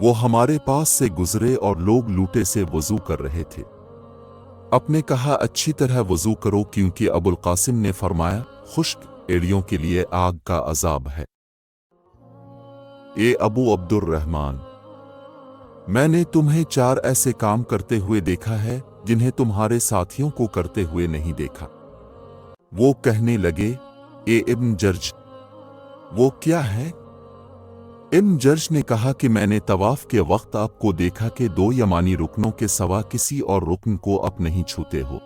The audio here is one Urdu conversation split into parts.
وہ ہمارے پاس سے گزرے اور لوگ لوٹے سے وضو کر رہے تھے۔ آپ نے کہا اچھی طرح وضو کرو، کیونکہ ابو القاسم نے فرمایا خشک ایڑیوں کے لیے آگ کا عذاب ہے۔ اے ابو عبد الرحمن، میں نے تمہیں 4 ایسے کام کرتے ہوئے دیکھا ہے جنہیں تمہارے ساتھیوں کو کرتے ہوئے نہیں دیکھا۔ وہ کہنے لگے اے ابن جرج، وہ کیا ہے؟ ابن جرج نے کہا کہ میں نے طواف کے وقت آپ کو دیکھا کہ 2 یمانی رکنوں کے سوا کسی اور رکن کو آپ نہیں چھوتے ہو۔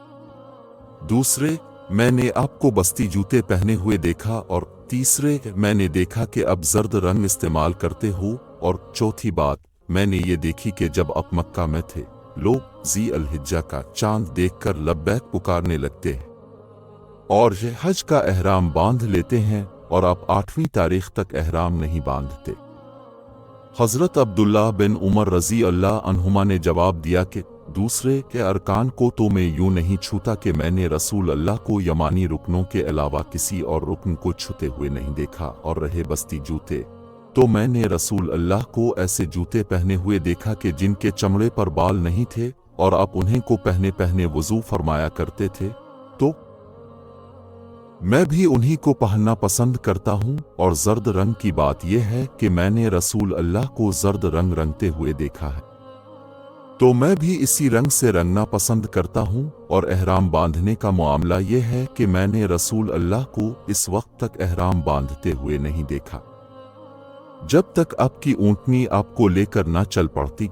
دوسرے، میں نے آپ کو بستی جوتے پہنے ہوئے دیکھا، اور تیسرے، میں نے دیکھا کہ اب زرد رنگ استعمال کرتے ہو، اور چوتھی بات میں نے یہ دیکھی کہ جب آپ مکہ میں تھے لوگ ذی الحجہ کا چاند دیکھ کر لبیک پکارنے لگتے ہیں اور یہ حج کا احرام باندھ لیتے ہیں، اور آپ 8ویں تاریخ تک احرام نہیں باندھتے۔ حضرت عبداللہ بن عمر رضی اللہ عنہما نے جواب دیا کہ دوسرے کے ارکان کو تو میں یوں نہیں چھوتا کہ میں نے رسول اللہ کو یمانی رکنوں کے علاوہ کسی اور رکن کو چھوتے ہوئے نہیں دیکھا، اور رہے بستی جوتے، تو میں نے رسول اللہ کو ایسے جوتے پہنے ہوئے دیکھا کہ جن کے چمڑے پر بال نہیں تھے، اور آپ انہیں کو پہنے وضو فرمایا کرتے تھے، تو میں بھی انہی کو پہننا پسند کرتا ہوں۔ اور زرد رنگ کی بات یہ ہے کہ میں نے رسول اللہ کو زرد رنگ رنگتے ہوئے دیکھا ہے، تو میں بھی اسی رنگ سے رنگنا پسند کرتا ہوں۔ اور احرام باندھنے کا معاملہ یہ ہے کہ میں نے رسول اللہ کو اس وقت تک احرام باندھتے ہوئے نہیں دیکھا جب تک آپ کی اونٹنی آپ کو لے کر نہ چل پڑتی۔